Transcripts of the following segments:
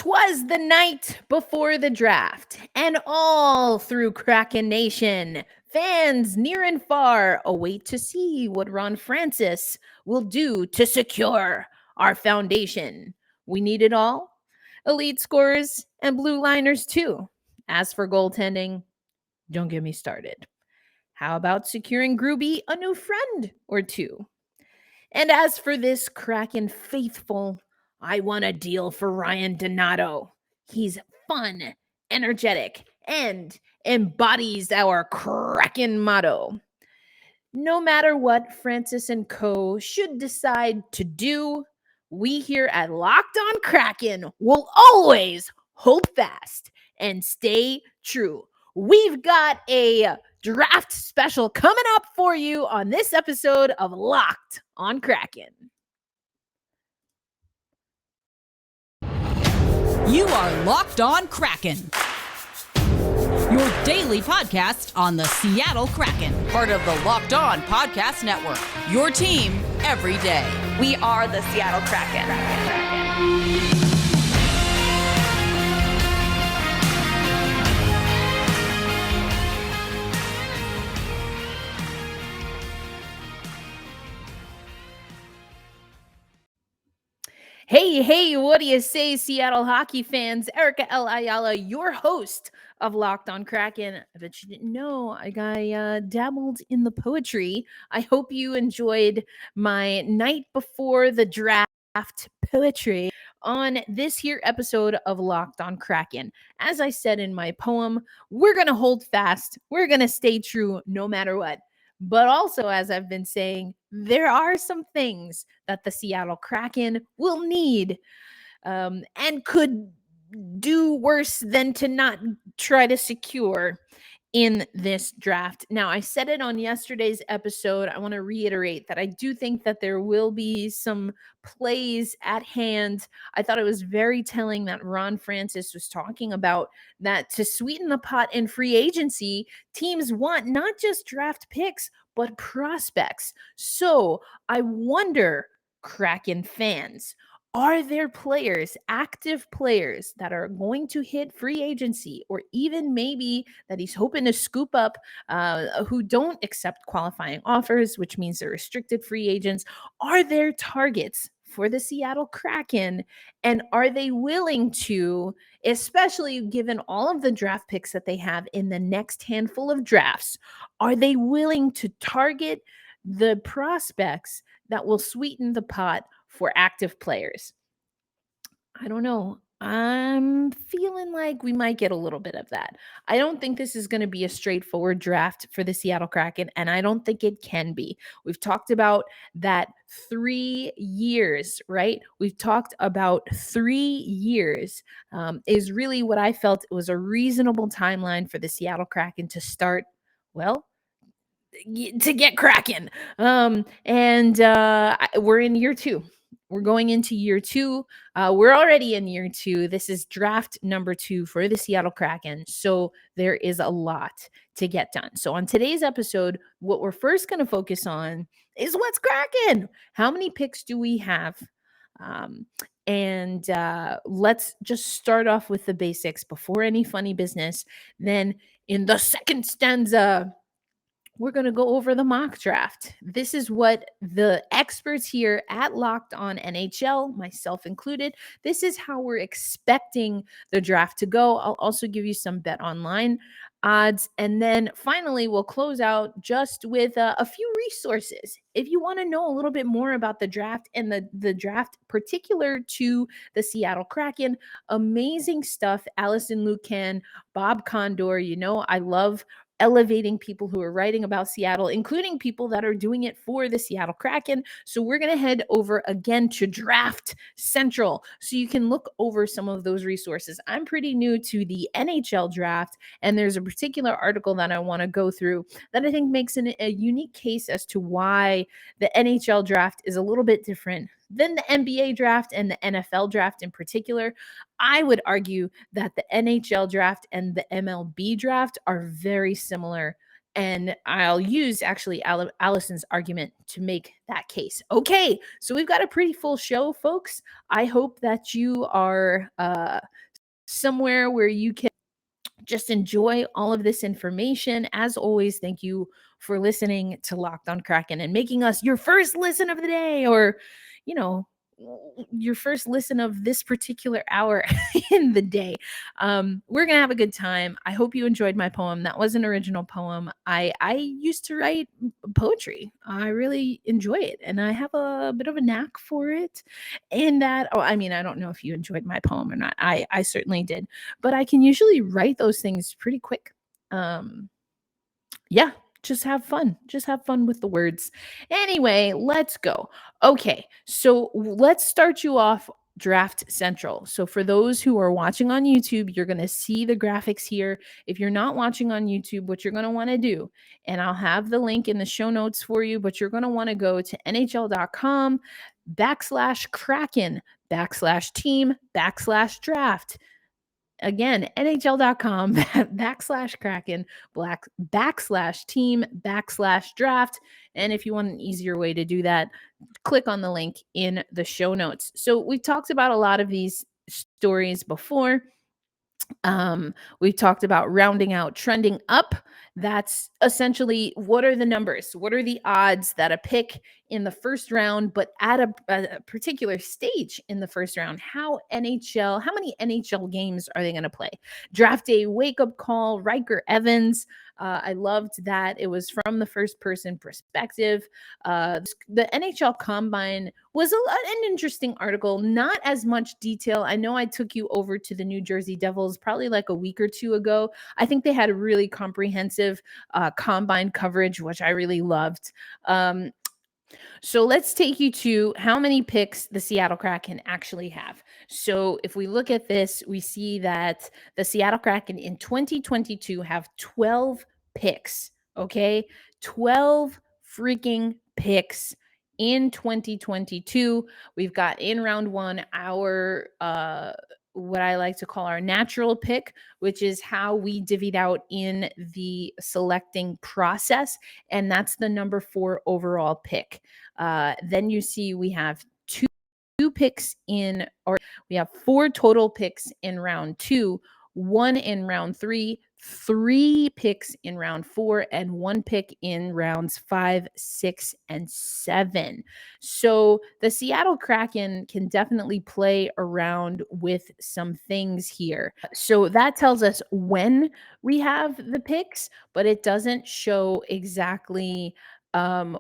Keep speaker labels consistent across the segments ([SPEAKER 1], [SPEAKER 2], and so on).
[SPEAKER 1] 'Twas the night before the draft, and all through Kraken Nation, fans near and far await to see what Ron Francis will do to secure our foundation. We need it all, elite scorers and blue liners too. As for goaltending, don't get me started. How about securing Groovy a new friend or two? And as for this Kraken faithful, I want a deal for Ryan Donato. He's fun, energetic, and embodies our Kraken motto. No matter what Francis and Co. should decide to do, we here at Locked On Kraken will always hold fast and stay true. We've got a draft special coming up for you on this episode of Locked On Kraken.
[SPEAKER 2] You are Locked On Kraken, your daily podcast on the Seattle Kraken, part of the Locked On Podcast Network, your team every day.
[SPEAKER 3] We are the Seattle Kraken.
[SPEAKER 1] Hey, what do you say, Seattle hockey fans? Erica L. Ayala, your host of Locked On Kraken. I bet you didn't know I dabbled in the poetry. I hope you enjoyed my night before the draft poetry on this here episode of Locked On Kraken. As I said in my poem, we're going to hold fast. We're going to stay true no matter what. But also, as I've been saying, there are some things that the Seattle Kraken will need and could do worse than to not try to secure in this draft. Now, I said it on yesterday's episode. I want to reiterate that I do think that there will be some plays at hand. I thought it was very telling that Ron Francis was talking about that to sweeten the pot in free agency, teams want not just draft picks, but prospects. So I wonder, Kraken fans, are there players, active players, that are going to hit free agency, or even maybe that he's hoping to scoop up who don't accept qualifying offers, which means they're restricted free agents? Are there targets for the Seattle Kraken? And are they willing to, especially given all of the draft picks that they have in the next handful of drafts, are they willing to target the prospects that will sweeten the pot for active players? I don't know. I'm feeling like we might get a little bit of that. I don't think this is going to be a straightforward draft for the Seattle Kraken, and I don't think it can be. We've talked about that 3 years, right? We've talked about 3 years is really what I felt was a reasonable timeline for the Seattle Kraken to start, well, to get Kraken. We're in year 2. We're going into year 2. We're already in year 2. This is draft number 2 for the Seattle Kraken. So there is a lot to get done. So on today's episode, what we're first going to focus on is what's Kraken. How many picks do we have? Let's just start off with the basics before any funny business. Then in the second stanza, we're going to go over the mock draft. This is what the experts here at Locked On NHL, myself included, this is how we're expecting the draft to go. I'll also give you some BETOnLine odds. And then finally, we'll close out just with a few resources. If you want to know a little bit more about the draft and the draft particular to the Seattle Kraken, amazing stuff. Allison Lucan, Bob Condor, I love elevating people who are writing about Seattle, including people that are doing it for the Seattle Kraken. So we're going to head over again to Draft Central so you can look over some of those resources. I'm pretty new to the NHL draft, and there's a particular article that I want to go through that I think makes a unique case as to why the NHL draft is a little bit different than the NBA draft and the NFL draft in particular. I would argue that the NHL draft and the MLB draft are very similar And I'll use actually Allison's argument to make that case. Okay, so we've got a pretty full show, folks. I hope that you are somewhere where you can just enjoy all of this information. As always, thank you for listening to Locked on Kraken and making us your first listen of the day, or, you know, your first listen of this particular hour in the day. We're gonna have a good time. I hope you enjoyed my poem. That was an original poem. I used to write poetry. I really enjoy it, and I have a bit of a knack for it. And that, I don't know if you enjoyed my poem or not. I certainly did, but I can usually write those things pretty quick. Yeah, just have fun. Just have fun with the words. Anyway, let's go. Okay, so let's start you off Draft Central. So for those who are watching on YouTube, you're going to see the graphics here. If you're not watching on YouTube, what you're going to want to do, and I'll have the link in the show notes for you, but you're going to want to go to NHL.com/Kraken/team/draft. Again, NHL.com/Kraken/team/draft. And if you want an easier way to do that, click on the link in the show notes. So we've talked about a lot of these stories before. We've talked about rounding out, trending up. That's essentially, what are the numbers? What are the odds that a pick in the first round, but at a particular stage in the first round, how many NHL games are they going to play? Draft day wake up call, Riker Evans. I loved that. It was from the first person perspective. The NHL Combine was an interesting article, not as much detail. I know I took you over to the New Jersey Devils probably like a week or two ago. I think they had a really comprehensive combine coverage, which I really loved. So let's take you to how many picks the Seattle Kraken actually have. So if we look at this, we see that the Seattle Kraken in 2022 have 12 picks, okay? 12 freaking picks in 2022. We've got in round one our what I like to call our natural pick, which is how we divvied out in the selecting process, and that's the number 4 overall pick. Then you see we have two picks or we have 4 total picks in round 2, 1 in round 3, 3 picks in round 4, and 1 pick in rounds 5, 6, and 7. So the Seattle Kraken can definitely play around with some things here. So that tells us when we have the picks, but it doesn't show exactly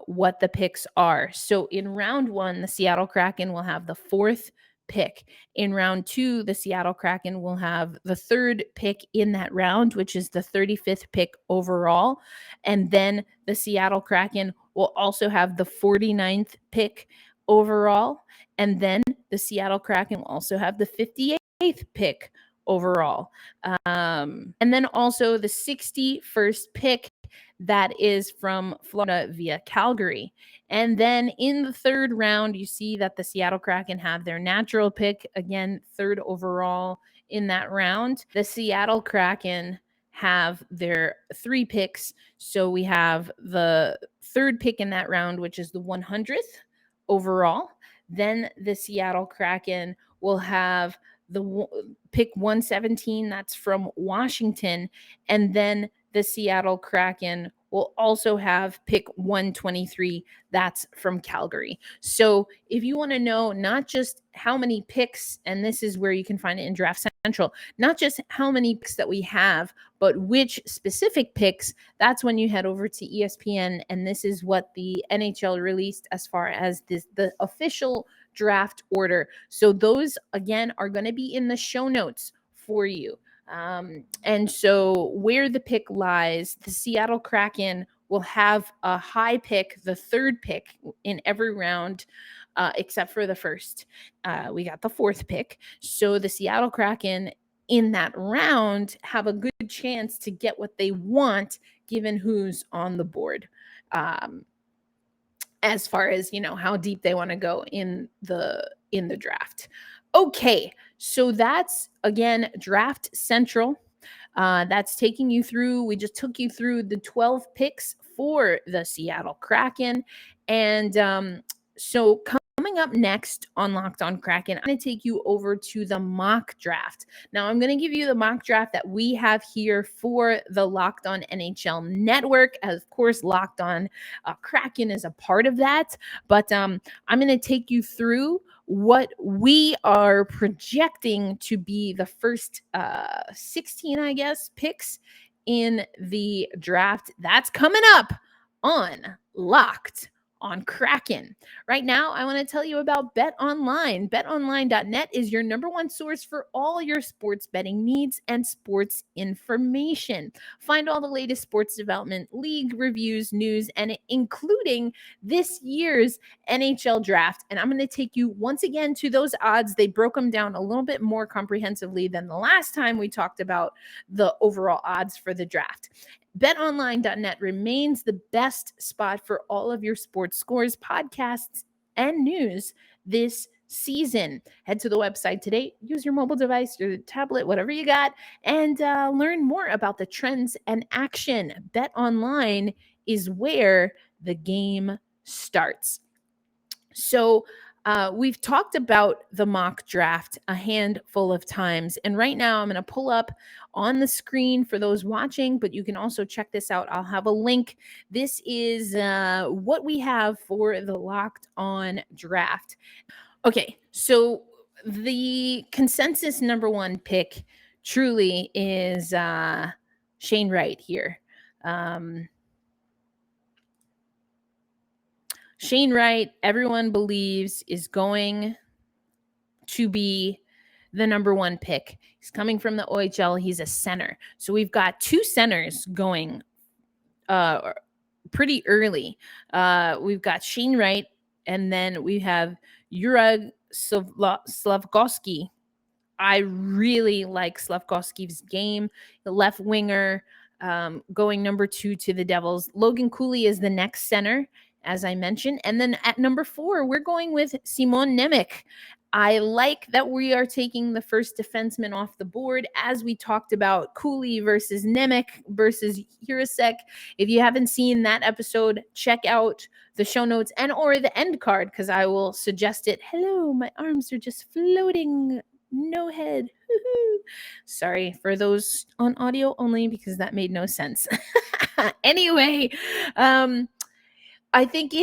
[SPEAKER 1] what the picks are. So in round 1, the Seattle Kraken will have the 4th pick. In round 2, the Seattle Kraken will have the 3rd pick in that round, which is the 35th pick overall. And then the Seattle Kraken will also have the 49th pick overall. And then the Seattle Kraken will also have the 58th pick overall. And then also the 61st pick that is from Florida via Calgary. And then in the 3rd round, you see that the Seattle Kraken have their natural pick, again, 3rd overall in that round. The Seattle Kraken have their 3 picks. So we have the 3rd pick in that round, which is the 100th overall. Then the Seattle Kraken will have the pick 117, that's from Washington. And then the Seattle Kraken will also have pick 123, that's from Calgary. So if you want to know not just how many picks, and this is where you can find it in Draft Central, not just how many picks that we have, but which specific picks, that's when you head over to ESPN, and this is what the NHL released as far as the official draft order. So those, again, are going to be in the show notes for you. And so where the pick lies, the Seattle Kraken will have a high pick, the 3rd pick in every round, except for the first. We got the 4th pick. So the Seattle Kraken in that round have a good chance to get what they want, given who's on the board. As far as, how deep they want to go in the draft. Okay, so that's, again, Draft Central. That's taking you through, we just took you through the 12 picks for the Seattle Kraken. And so coming up next on Locked On Kraken, I'm going to take you over to the mock draft. Now, I'm going to give you the mock draft that we have here for the Locked On NHL network. Of course, Locked On Kraken is a part of that. But I'm going to take you through what we are projecting to be the first 16, I guess, picks in the draft. That's coming up on Locked on Kraken. Right now, I want to tell you about BetOnLine. BetOnline.net is your number one source for all your sports betting needs and sports information. Find all the latest sports development, league reviews, news, and including this year's NHL Draft. And I'm going to take you once again to those odds. They broke them down a little bit more comprehensively than the last time we talked about the overall odds for the draft. BetOnline.net remains the best spot for all of your sports scores, podcasts, and news this season. Head to the website today, use your mobile device, your tablet, whatever you got, and learn more about the trends and action. BetOnline is where the game starts. So we've talked about the mock draft a handful of times. And right now I'm going to pull up on the screen for those watching, but you can also check this out. I'll have a link. This is what we have for the Locked On Draft. Okay, so the consensus number one pick truly is Shane Wright here. Shane Wright, everyone believes, is going to be the number one pick. He's coming from the OHL. He's a center. So we've got two centers going pretty early. We've got Shane Wright, and then we have Juraj Slafkovsky. I really like Slafkovsky's game, the left winger, going number 2 to the Devils. Logan Cooley is the next center, as I mentioned. And then at number 4, we're going with Simon Nemec. I like that we are taking the first defenseman off the board, as we talked about Cooley versus Nemec versus Hirasek. If you haven't seen that episode, check out the show notes and or the end card, because I will suggest it. Hello, my arms are just floating. No head. Sorry for those on audio only, because that made no sense. Anyway, I think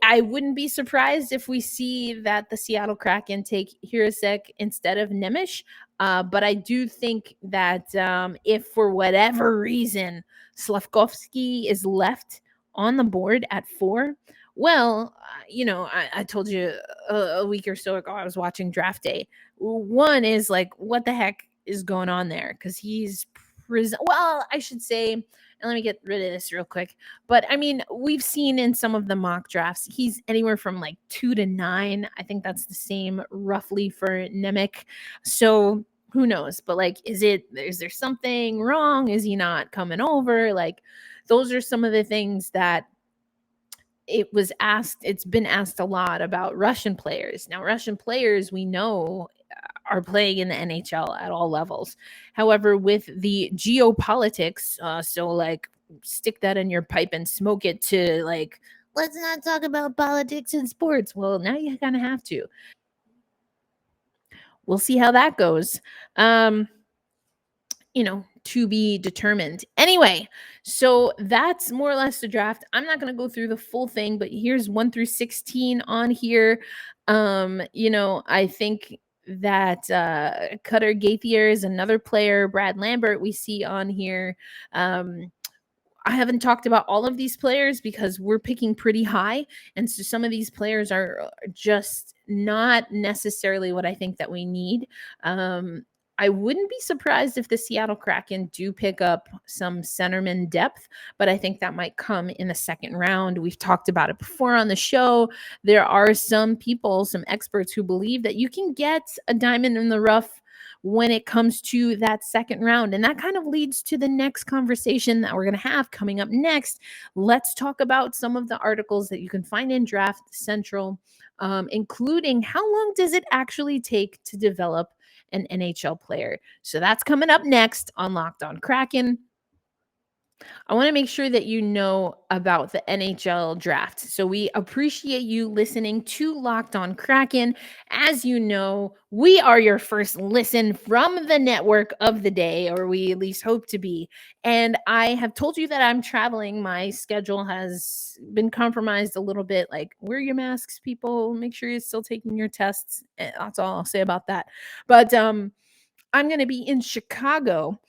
[SPEAKER 1] I wouldn't be surprised if we see that the Seattle Kraken take Hirasek instead of Nemec. But I do think that if for whatever reason Slafkovsky is left on the board at 4, well, I told you a week or so ago, I was watching Draft Day. One is like, what the heck is going on there? Because he's I should say, and let me get rid of this real quick. But I mean, we've seen in some of the mock drafts, he's anywhere from like 2 to 9. I think that's the same roughly for Nemec. So who knows? But like, is there something wrong? Is he not coming over? Like, those are some of the things that it's been asked a lot about Russian players. Now, Russian players, we know, are playing in the NHL at all levels. However, with the geopolitics, so like stick that in your pipe and smoke it to like, let's not talk about politics in sports. Well, now you kind of have to. We'll see how that goes. To be determined. Anyway, so that's more or less the draft. I'm not going to go through the full thing, but here's 1 through 16 on here. I think that Cutter Gaither is another player. Brad Lambert we see on here. I haven't talked about all of these players because we're picking pretty high. And so some of these players are just not necessarily what I think that we need. I wouldn't be surprised if the Seattle Kraken do pick up some centerman depth, but I think that might come in the second round. We've talked about it before on the show. There are some people, some experts who believe that you can get a diamond in the rough when it comes to that second round. And that kind of leads to the next conversation that we're going to have coming up next. Let's talk about some of the articles that you can find in Draft Central, including how long does it actually take to develop an NHL player. So that's coming up next on Locked On Kraken. I want to make sure that you know about the NHL draft. So we appreciate you listening to Locked On Kraken. As you know, we are your first listen from the network of the day, or we at least hope to be. And I have told you that I'm traveling. My schedule has been compromised a little bit. Like, wear your masks, people. Make sure you're still taking your tests. That's all I'll say about that. But I'm going to be in Chicago.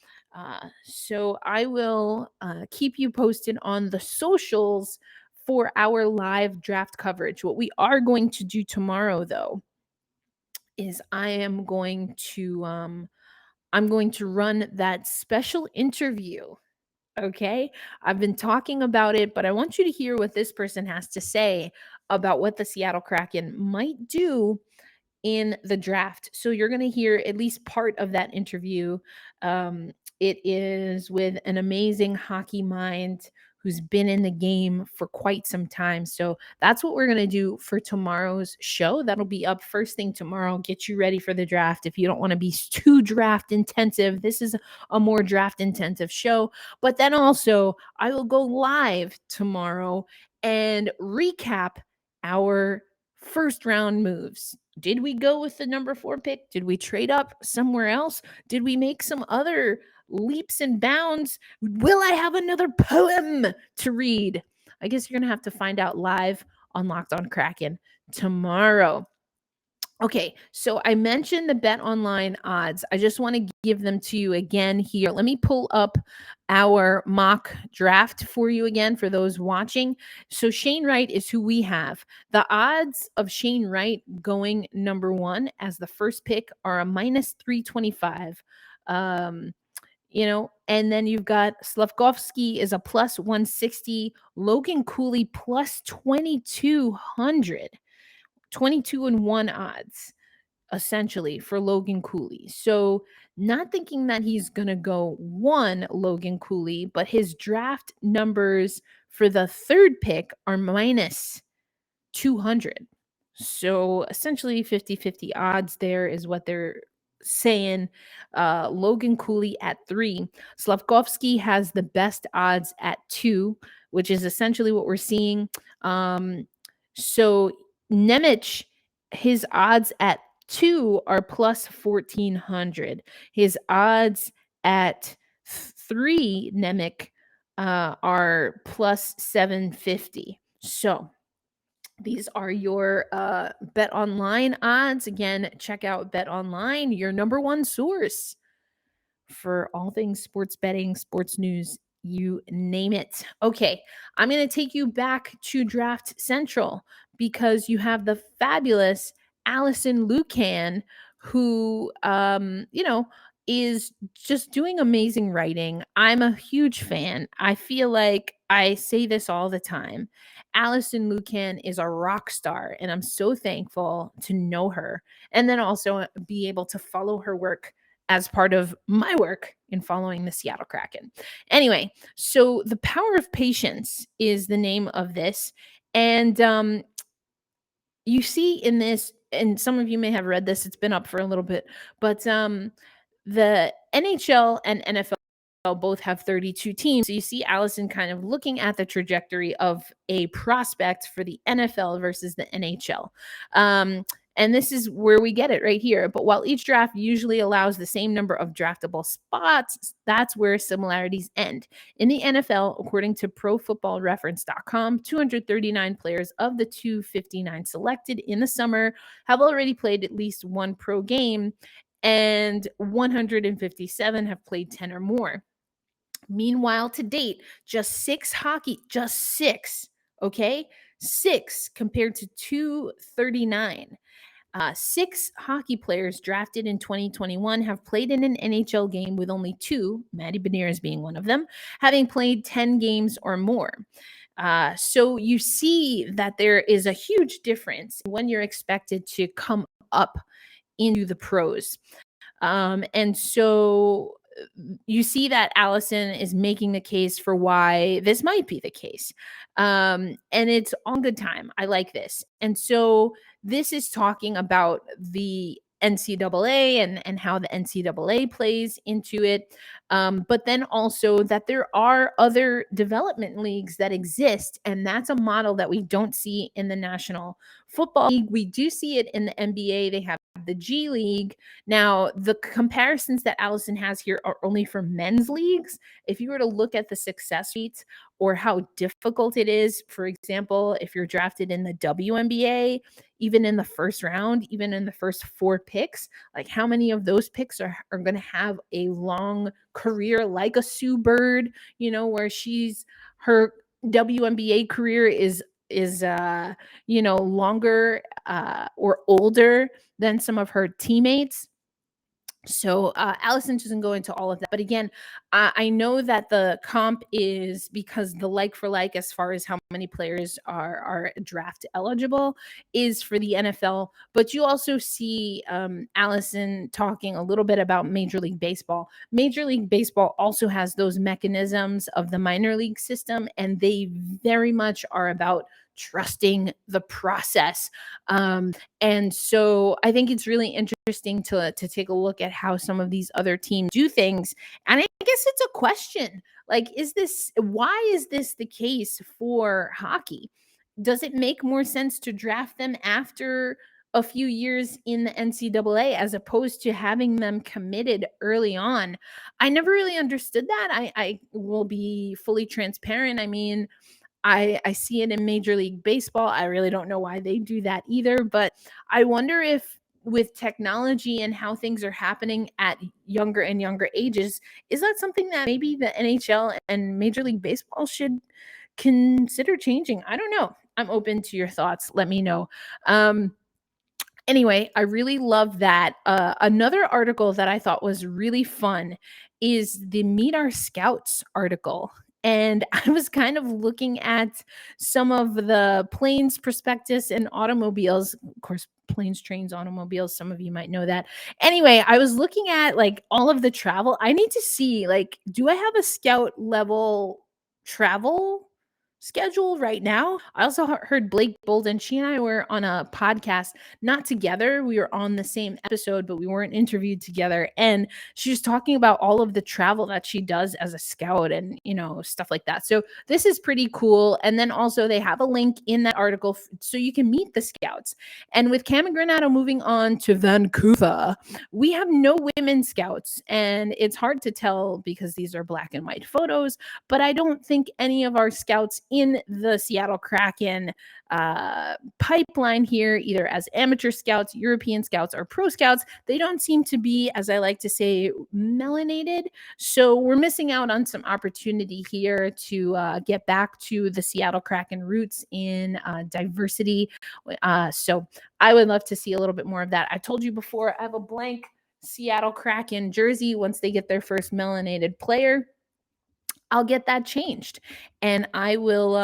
[SPEAKER 1] So I will keep you posted on the socials for our live draft coverage. What we are going to do tomorrow, though, is I'm going to run that special interview. Okay, I've been talking about it, but I want you to hear what this person has to say about what the Seattle Kraken might do in the draft. So you're going to hear at least part of that interview. It is with an amazing hockey mind who's been in the game for quite some time. So that's what we're going to do for tomorrow's show. That'll be up first thing tomorrow. Get you ready for the draft. If you don't want to be too draft intensive, this is a more draft intensive show. But then also, I will go live tomorrow and recap our first round moves. Did we go with the number 4 pick? Did we trade up somewhere else? Did we make some other leaps and bounds? Will I have another poem to read? I guess you're going to have to find out live on Locked On Kraken tomorrow. Okay, so I mentioned the BETOnLine odds. I just want to give them to you again here. Let me pull up our mock draft for you again for those watching. So Shane Wright is who we have. The odds of Shane Wright going number 1 as the first pick are a minus 325. And then you've got Slavkovsky is a plus 160, Logan Cooley plus 2200. 22-1 odds essentially for Logan Cooley. So not thinking that he's going to go 1 Logan Cooley, but his draft numbers for the third pick are minus 200. So essentially 50-50 odds there is what they're saying. Logan Cooley at 3. Slavkovsky has the best odds at 2, which is essentially what we're seeing. So Nemec, his odds at 2 are plus 1400. His odds at 3, Nemec, are plus 750. So these are your BETOnLine odds. Again, check out BETOnLine, your number 1 source for all things sports betting, sports news, you name it. Okay, I'm going to take you back to Draft Central because you have the fabulous Allison Lucan, who, is just doing amazing writing. I'm a huge fan. I feel like I say this all the time. Allison Lucan is a rock star, and I'm so thankful to know her and then also be able to follow her work as part of my work in following the Seattle Kraken. Anyway, so The Power of Patience is the name of this. And you see in this, and some of you may have read this, it's been up for a little bit, but the NHL and NFL both have 32 teams. So you see Allison kind of looking at the trajectory of a prospect for the NFL versus the NHL. And this is where we get it right here. But while each draft usually allows the same number of draftable spots, that's where similarities end. In the NFL, according to ProFootballReference.com, 239 players of the 259 selected in the summer have already played at least 1 pro game, and 157 have played 10 or more. Meanwhile, to date, just 6, okay? 6 compared to 239. 6 hockey players drafted in 2021 have played in an NHL game, with only 2, Matty Beniers being one of them, having played 10 games or more. So you see that there is a huge difference when you're expected to come up into the pros. And so you see that Allison is making the case for why this might be the case. And it's on good time. I like this. And so this is talking about the NCAA and how the NCAA plays into it. But then also that there are other development leagues that exist, and that's a model that we don't see in the National Football League. We do see it in the NBA. They have the G League. Now, the comparisons that Allison has here are only for men's leagues. If you were to look at the success rates or how difficult it is, for example, if you're drafted in the WNBA, even in the first round, even in the first 4 picks, like how many of those picks are going to have a long career like a Sue Bird, where her WNBA career is longer or older than some of her teammates. So Allison doesn't go into all of that. But again, I know that the comp is because the like for like, as far as how many players are draft eligible, is for the NFL. But you also see Allison talking a little bit about Major League Baseball. Major League Baseball also has those mechanisms of the minor league system, and they very much are about trusting the process. And so I think it's really interesting to take a look at how some of these other teams do things. And I guess it's a question, like, why is this the case for hockey? Does it make more sense to draft them after a few years in the NCAA as opposed to having them committed early on? I never really understood that. I will be fully transparent. I mean, I see it in Major League Baseball. I really don't know why they do that either, but I wonder if with technology and how things are happening at younger and younger ages, is that something that maybe the NHL and Major League Baseball should consider changing? I don't know. I'm open to your thoughts. Let me know. Anyway, I really love that. Another article that I thought was really fun is the Meet Our Scouts article. And I was kind of looking at some of the planes, prospectus, and automobiles. Of course, planes, trains, automobiles. Some of you might know that. Anyway, I was looking at like all of the travel. I need to see, like, do I have a scout level travel schedule right now? I also heard Blake Bolden. She and I were on a podcast, not together. We were on the same episode, but we weren't interviewed together. And she was talking about all of the travel that she does as a scout and, stuff like that. So this is pretty cool. And then also they have a link in that article so you can meet the scouts. And with Cam and Granato moving on to Vancouver, we have no women scouts. And it's hard to tell because these are black and white photos, but I don't think any of our scouts in the Seattle Kraken pipeline here, either as amateur scouts, European scouts, or pro scouts, they don't seem to be, as I like to say, melanated. So we're missing out on some opportunity here to get back to the Seattle Kraken roots in diversity. So I would love to see a little bit more of that. I told you before, I have a blank Seattle Kraken jersey. Once they get their first melanated player, I'll get that changed, and I will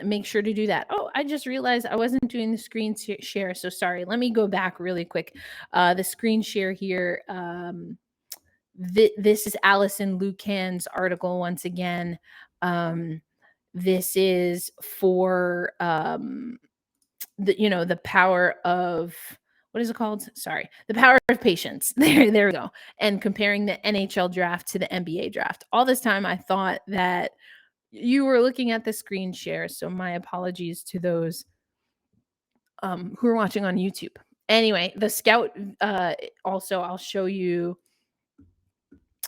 [SPEAKER 1] make sure to do that. Oh, I just realized I wasn't doing the screen share, so sorry. Let me go back really quick. The screen share here. This is Allison Lucan's article once again. This is for the power of, what is it called? Sorry. The power of patience. There we go. And comparing the NHL draft to the NBA draft. All this time I thought that you were looking at the screen share. So my apologies to those who are watching on YouTube. Anyway, the scout, also I'll show you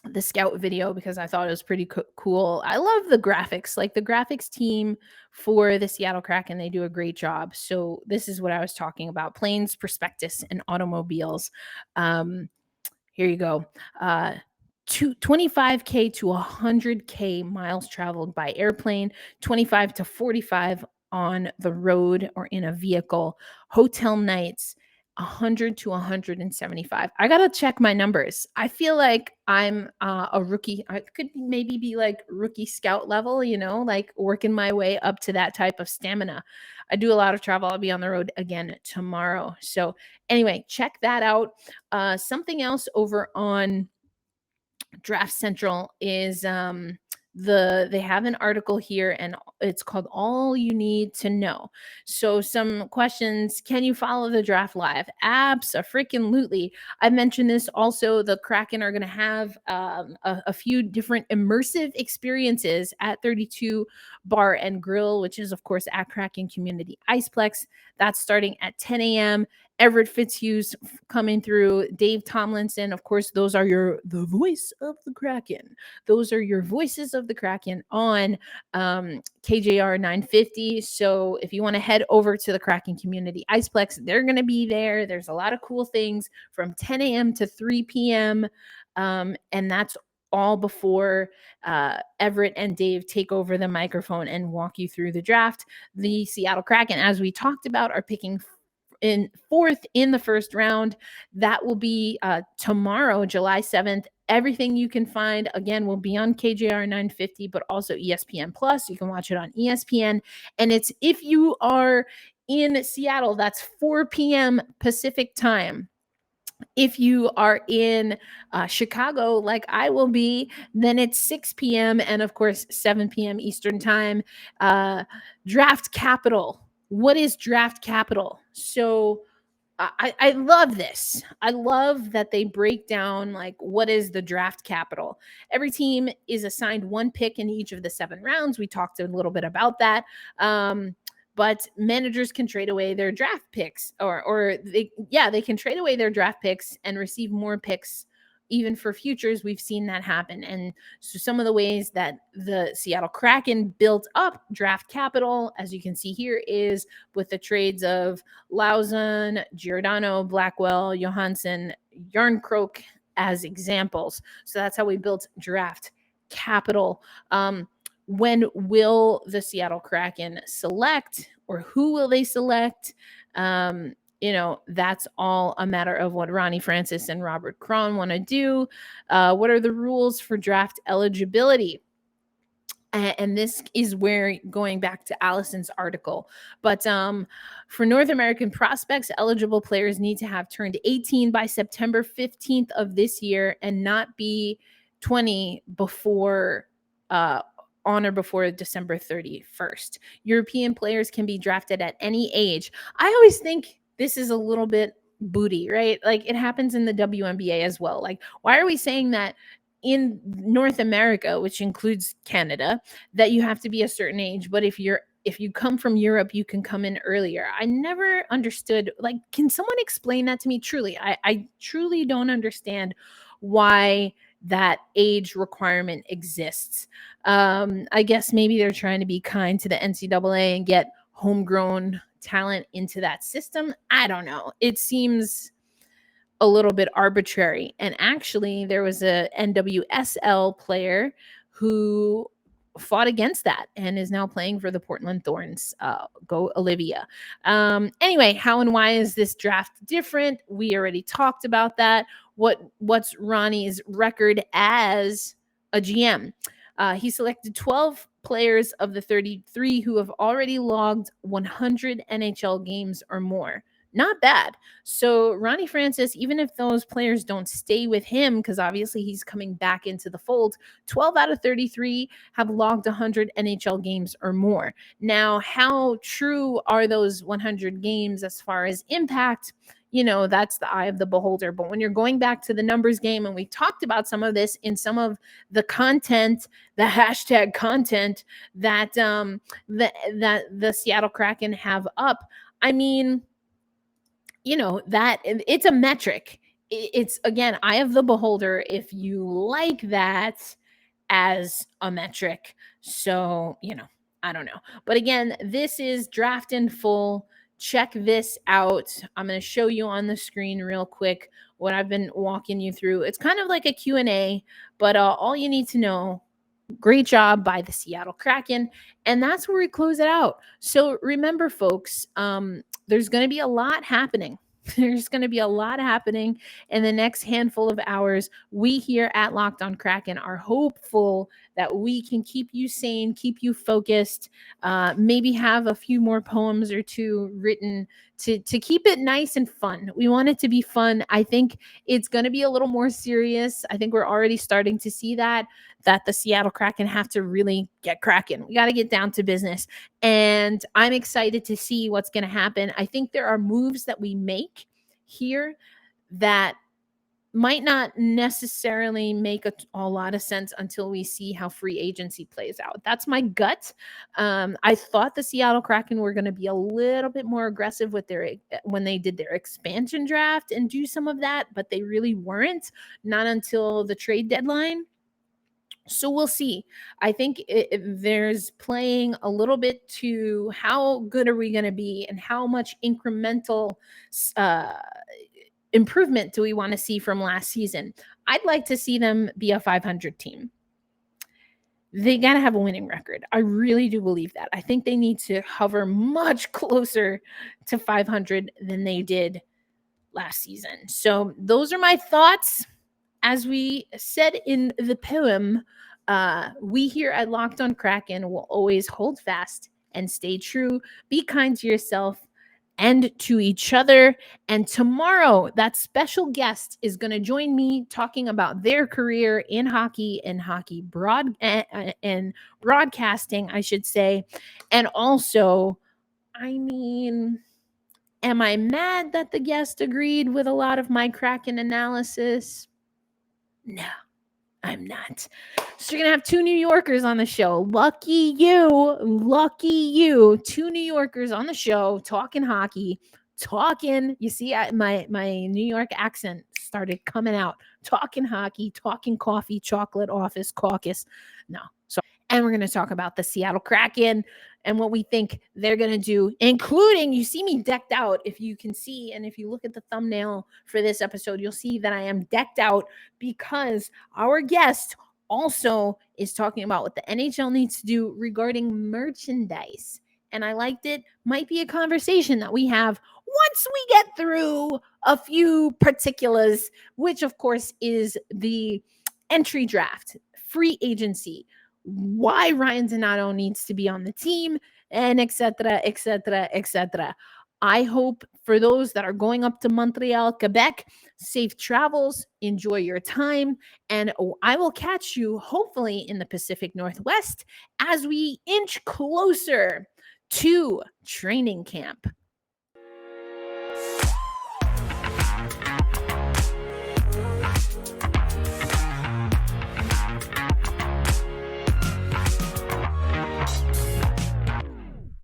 [SPEAKER 1] the scout video because I thought it was pretty cool. I love the graphics. Like, the graphics team for the Seattle Kraken, they do a great job. So this is what I was talking about: planes, prospectus, and automobiles. Here you go. 25K to 100K miles traveled by airplane, 25 to 45 on the road or in a vehicle, hotel nights, 100 to 175. I got to check my numbers. I feel like I'm a rookie. I could maybe be like rookie scout level, like working my way up to that type of stamina. I do a lot of travel. I'll be on the road again tomorrow. So anyway, check that out. Something else over on Draft Central is they have an article here, and it's called All You Need to Know. So some questions: can you follow the draft live? Abso-freaking-lutely. I mentioned this also. The Kraken are going to have a few different immersive experiences at 32 Bar and Grill, which is of course at Kraken Community Iceplex. That's starting at 10 a.m. Everett Fitzhughes coming through, Dave Tomlinson. Of course, those are the voice of the Kraken. Those are your voices of the Kraken on KJR 950. So if you want to head over to the Kraken Community Iceplex, they're going to be there. There's a lot of cool things from 10 a.m. to 3 p.m. And that's all before Everett and Dave take over the microphone and walk you through the draft. The Seattle Kraken, as we talked about, are picking in fourth in the first round. That will be tomorrow, July 7th. Everything you can find, again, will be on KJR 950, but also ESPN Plus. You can watch it on ESPN. And it's, if you are in Seattle, that's 4 p.m. Pacific time. If you are in Chicago, like I will be, then it's 6 p.m. and of course 7 p.m. Eastern time. Draft capital. What is draft capital? So I love this. I love that they break down like what is the draft capital. Every team is assigned one pick in each of the 7 rounds. We talked a little bit about that. But managers can trade away their draft picks, or they can trade away their draft picks and receive more picks even for futures. We've seen that happen. And so some of the ways that the Seattle Kraken built up draft capital, as you can see here, is with the trades of Lauzon, Giordano, Blackwell, Johansson, Yarncroke as examples. So that's how we built draft capital. When will the Seattle Kraken select, or who will they select? That's all a matter of what Ronnie Francis and Robert Cron want to do. What are the rules for draft eligibility? And this is where, going back to Allison's article, but for North American prospects, eligible players need to have turned 18 by September 15th of this year and not be 20 before on or before December 31st. European players can be drafted at any age. I always think this is a little bit booty, right? Like, it happens in the WNBA as well. Like, why are we saying that in North America, which includes Canada, that you have to be a certain age, but if you come from Europe, you can come in earlier? I never understood. Like, can someone explain that to me? Truly, I truly don't understand why that age requirement exists. I guess maybe they're trying to be kind to the NCAA and get homegrown talent into that system. I don't know. It seems a little bit arbitrary. And actually, there was a NWSL player who fought against that and is now playing for the Portland Thorns. Go Olivia. Anyway, how and why is this draft different? We already talked about that. What's Ronnie's record as a GM? He selected 12 players of the 33 who have already logged 100 NHL games or more. Not bad. So Ronnie Francis, even if those players don't stay with him, because obviously he's coming back into the fold, 12 out of 33 have logged 100 NHL games or more. Now, how true are those 100 games as far as impact? That's the eye of the beholder. But when you're going back to the numbers game, and we talked about some of this in some of the content, the hashtag content that that the Seattle Kraken have up, I mean, that it's a metric. It's, again, eye of the beholder if you like that as a metric. So, I don't know. But again, this is draft in full. Check this out. I'm going to show you on the screen real quick what I've been walking you through. It's kind of like a Q&A, but all you need to know. Great job by the Seattle Kraken. And that's where we close it out. So remember, folks, there's going to be a lot happening. There's going to be a lot happening in the next handful of hours. We here at Locked On Kraken are hopeful that we can keep you sane, keep you focused, maybe have a few more poems or two written to keep it nice and fun. We want it to be fun. I think it's going to be a little more serious. I think we're already starting to see that the Seattle Kraken have to really get cracking. We got to get down to business. And I'm excited to see what's going to happen. I think there are moves that we make here that might not necessarily make a lot of sense until we see how free agency plays out. That's my gut. I thought the Seattle Kraken were going to be a little bit more aggressive with when they did their expansion draft and do some of that, but they really weren't, not until the trade deadline. So we'll see. I think there's playing a little bit to how good are we going to be and how much incremental improvement do we want to see from last season. I'd like to see them be a 500 team. They got to have a winning record. I really do believe that. I think they need to hover much closer to 500 than they did last season. So those are my thoughts. As we said in the poem, we here at Locked on Kraken will always hold fast and stay true. Be kind to yourself and to each other. And tomorrow, that special guest is going to join me talking about their career in hockey and hockey and broadcasting, I should say. And also, I mean, am I mad that the guest agreed with a lot of my Kraken analysis? No, I'm not. So you're going to have two New Yorkers on the show. Lucky you. Lucky you. Two New Yorkers on the show talking hockey. You see, my New York accent started coming out. Talking hockey, talking coffee, chocolate, office, caucus. No. And we're going to talk about the Seattle Kraken and what we think they're going to do, including, you see me decked out. If you can see, and if you look at the thumbnail for this episode, you'll see that I am decked out because our guest also is talking about what the NHL needs to do regarding merchandise. And I liked it. Might be a conversation that we have once we get through a few particulars, which of course is the entry draft, free agency, why Ryan Donato needs to be on the team, and etc., etc., etc. I hope for those that are going up to Montreal, Quebec, safe travels, enjoy your time, and I will catch you hopefully in the Pacific Northwest as we inch closer to training camp.